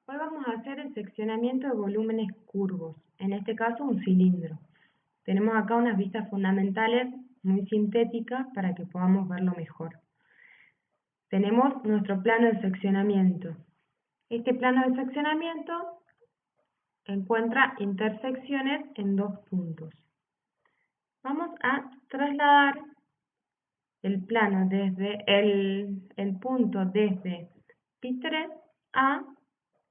Hoy vamos a hacer el seccionamiento de volúmenes curvos, en este caso un cilindro. Tenemos acá unas vistas fundamentales muy sintéticas para que podamos verlo mejor. Tenemos nuestro plano de seccionamiento. Este plano de seccionamiento encuentra intersecciones en dos puntos. Vamos a trasladar el plano desde el punto desde P3 a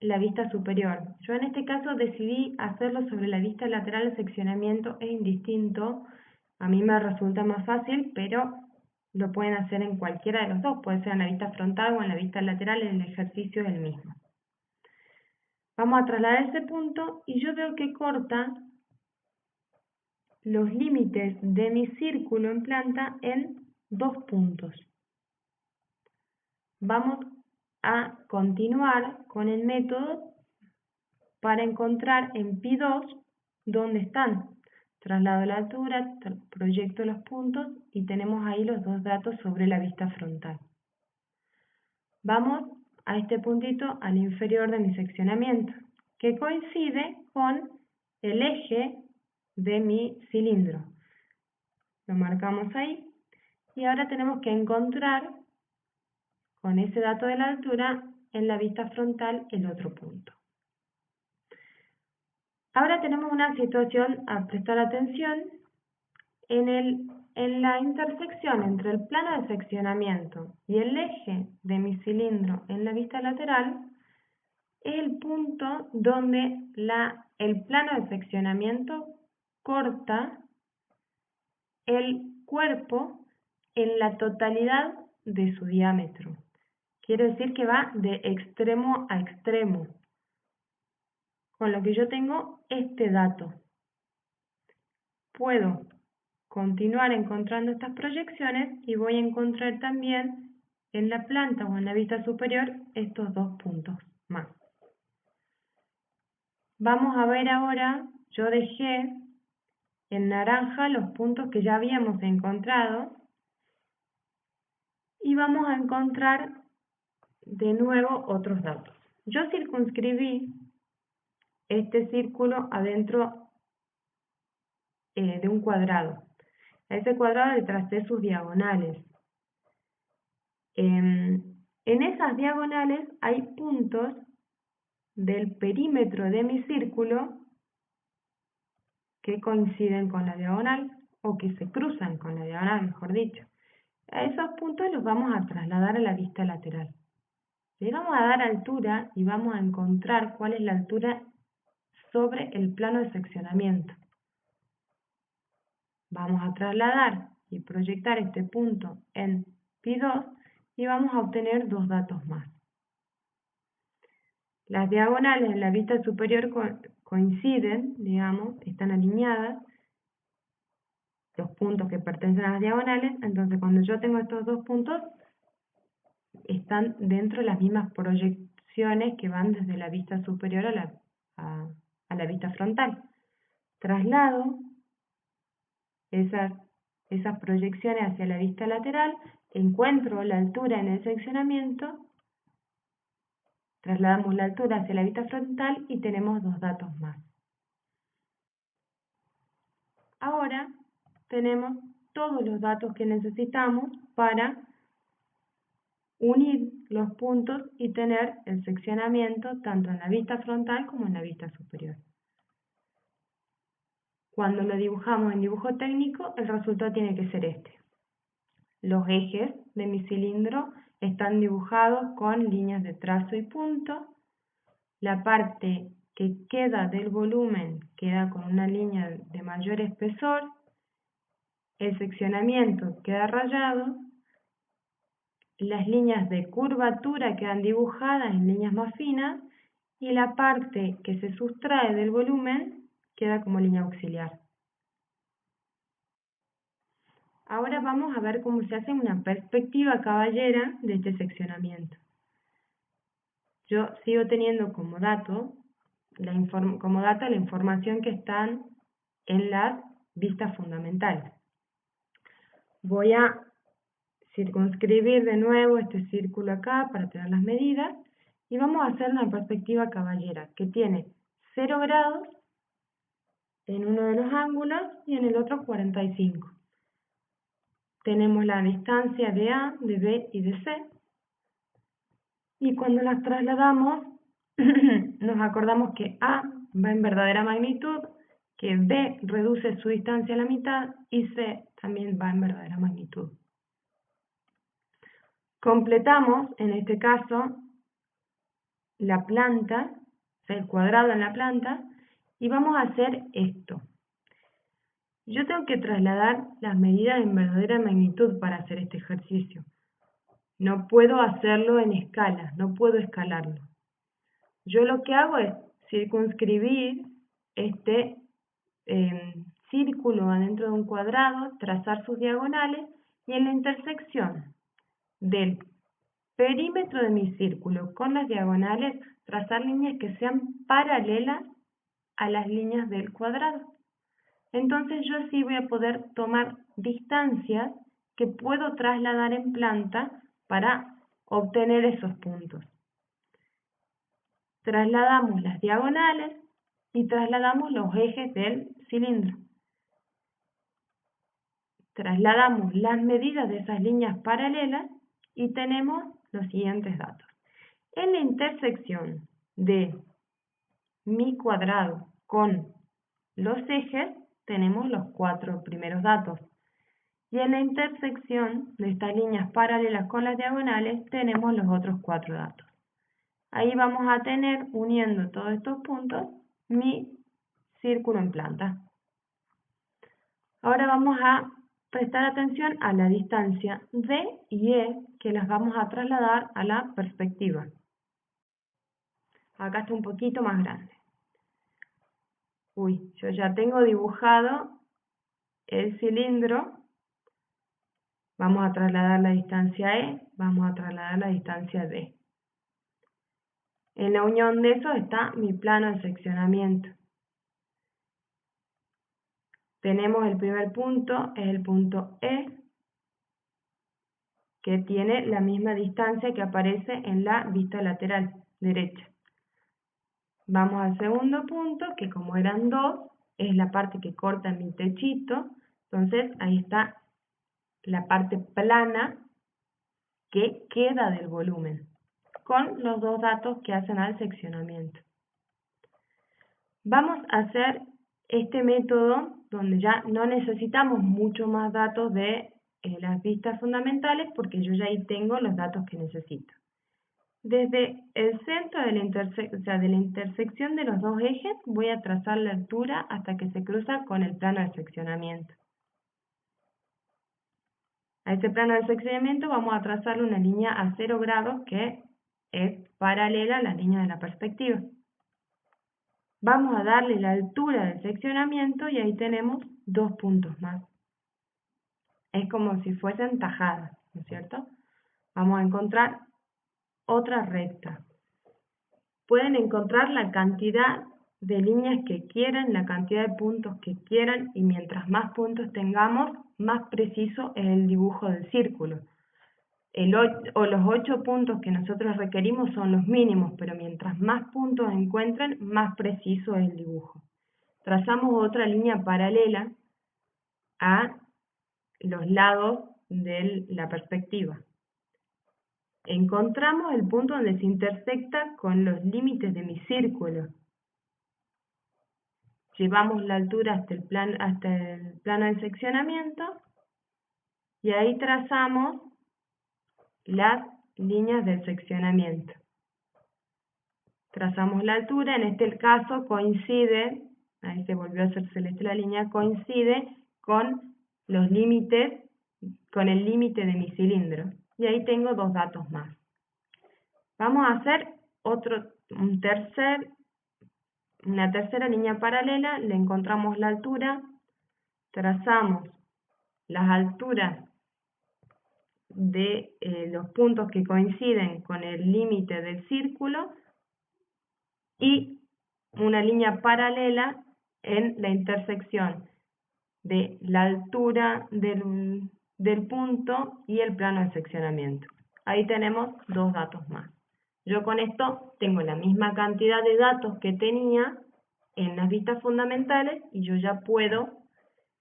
la vista superior. Yo en este caso decidí hacerlo sobre la vista lateral de seccionamiento, es indistinto, a mí me resulta más fácil, pero lo pueden hacer en cualquiera de los dos, puede ser en la vista frontal o en la vista lateral, el ejercicio es el mismo. Vamos a trasladar ese punto y yo veo que corta los límites de mi círculo en planta en dos puntos. Vamos a continuar con el método para encontrar en Pi2 dónde están. Traslado la altura, proyecto los puntos y tenemos ahí los dos datos sobre la vista frontal. Vamos a este puntito al inferior de mi seccionamiento, que coincide con el eje de mi cilindro. Lo marcamos ahí y ahora tenemos que encontrar con ese dato de la altura en la vista frontal el otro punto. Ahora tenemos una situación a prestar atención en la intersección entre el plano de seccionamiento y el eje de mi cilindro en la vista lateral, es el punto donde el plano de seccionamiento corta el cuerpo en la totalidad de su diámetro. Quiere decir que va de extremo a extremo. Con lo que yo tengo este dato. Puedo continuar encontrando estas proyecciones y voy a encontrar también en la planta o en la vista superior estos dos puntos más. Vamos a ver ahora, yo dejé en naranja los puntos que ya habíamos encontrado y vamos a encontrar de nuevo otros datos. Yo circunscribí este círculo adentro de un cuadrado. A ese cuadrado le tracé sus diagonales. En esas diagonales hay puntos del perímetro de mi círculo que coinciden con la diagonal o que se cruzan con la diagonal, mejor dicho. A esos puntos los vamos a trasladar a la vista lateral. Le vamos a dar altura y vamos a encontrar cuál es la altura sobre el plano de seccionamiento. Vamos a trasladar y proyectar este punto en Pi2 y vamos a obtener dos datos más. Las diagonales en la vista superior coinciden, digamos, están alineadas, los puntos que pertenecen a las diagonales, entonces cuando yo tengo estos dos puntos, están dentro de las mismas proyecciones que van desde la vista superior a la vista frontal. Traslado esas proyecciones hacia la vista lateral, encuentro la altura en el seccionamiento, trasladamos la altura hacia la vista frontal y tenemos dos datos más. Ahora tenemos todos los datos que necesitamos para unir los puntos y tener el seccionamiento tanto en la vista frontal como en la vista superior. Cuando lo dibujamos en dibujo técnico, el resultado tiene que ser este. Los ejes de mi cilindro están dibujados con líneas de trazo y punto. La parte que queda del volumen queda con una línea de mayor espesor. El seccionamiento queda rayado. Las líneas de curvatura quedan dibujadas en líneas más finas y la parte que se sustrae del volumen queda como línea auxiliar. Ahora vamos a ver cómo se hace una perspectiva caballera de este seccionamiento. Yo sigo teniendo como dato la información que están en las vistas fundamentales. Voy a circunscribir de nuevo este círculo acá para tener las medidas Y vamos a hacer una perspectiva caballera que tiene 0 grados en uno de los ángulos y en el otro 45. Tenemos la distancia de A, de B y de C. Y cuando las trasladamos, nos acordamos que A va en verdadera magnitud, que B reduce su distancia a la mitad y C también va en verdadera magnitud. Completamos, en este caso, la planta, o sea, el cuadrado en la planta, y vamos a hacer esto. Yo tengo que trasladar las medidas en verdadera magnitud para hacer este ejercicio. No puedo hacerlo en escala, no puedo escalarlo. Yo lo que hago es circunscribir este círculo adentro de un cuadrado, trazar sus diagonales y en la intersección del perímetro de mi círculo con las diagonales, trazar líneas que sean paralelas a las líneas del cuadrado. Entonces yo así voy a poder tomar distancias que puedo trasladar en planta para obtener esos puntos. Trasladamos las diagonales y trasladamos los ejes del cilindro. Trasladamos las medidas de esas líneas paralelas y tenemos los siguientes datos. En la intersección de mi cuadrado con los ejes tenemos los 4 primeros datos. Y en la intersección de estas líneas paralelas con las diagonales tenemos los otros 4 datos. Ahí vamos a tener, uniendo todos estos puntos, mi círculo en planta. Ahora vamos a prestar atención a la distancia D y E que las vamos a trasladar a la perspectiva. Acá está un poquito más grande. Yo ya tengo dibujado el cilindro. Vamos a trasladar la distancia E, vamos a trasladar la distancia D. En la unión de eso está mi plano de seccionamiento. Tenemos el primer punto, es el punto E, que tiene la misma distancia que aparece en la vista lateral derecha. Vamos al segundo punto, que como eran 2, es la parte que corta mi techito. Entonces ahí está la parte plana que queda del volumen, con los 2 datos que hacen al seccionamiento. Vamos a hacer este método donde ya no necesitamos mucho más datos de las vistas fundamentales porque yo ya ahí tengo los datos que necesito. Desde el centro de la intersección de los 2 ejes voy a trazar la altura hasta que se cruza con el plano de seccionamiento. A ese plano de seccionamiento vamos a trazarle una línea a 0 grados que es paralela a la línea de la perspectiva. Vamos a darle la altura del seccionamiento y ahí tenemos 2 puntos más. Es como si fuesen tajadas, ¿no es cierto? Vamos a encontrar otra recta. Pueden encontrar la cantidad de líneas que quieran, la cantidad de puntos que quieran, y mientras más puntos tengamos, más preciso es el dibujo del círculo. Los 8 puntos que nosotros requerimos son los mínimos, pero mientras más puntos encuentren, más preciso es el dibujo. Trazamos otra línea paralela a los lados de la perspectiva. Encontramos el punto donde se intersecta con los límites de mi círculo. Llevamos la altura hasta el plano de seccionamiento y ahí trazamos las líneas del seccionamiento. Trazamos la altura, en este caso coincide, ahí se volvió a hacer celeste la línea, coincide con los límites, con el límite de mi cilindro. Y ahí tengo 2 datos más. Vamos a hacer una tercera línea paralela, le encontramos la altura, trazamos las alturas de los puntos que coinciden con el límite del círculo y una línea paralela en la intersección de la altura del punto y el plano de seccionamiento. Ahí tenemos 2 datos más. Yo con esto tengo la misma cantidad de datos que tenía en las vistas fundamentales y yo ya puedo,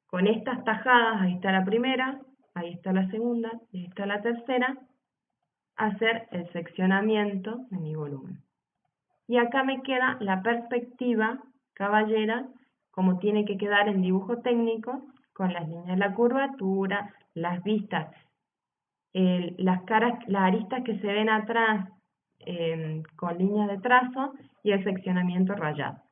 con estas tajadas, ahí está la primera, ahí está la segunda y ahí está la tercera, hacer el seccionamiento de mi volumen. Y acá me queda la perspectiva caballera, como tiene que quedar en dibujo técnico, con las líneas de la curvatura, las vistas, las caras, las aristas que se ven atrás con líneas de trazo y el seccionamiento rayado.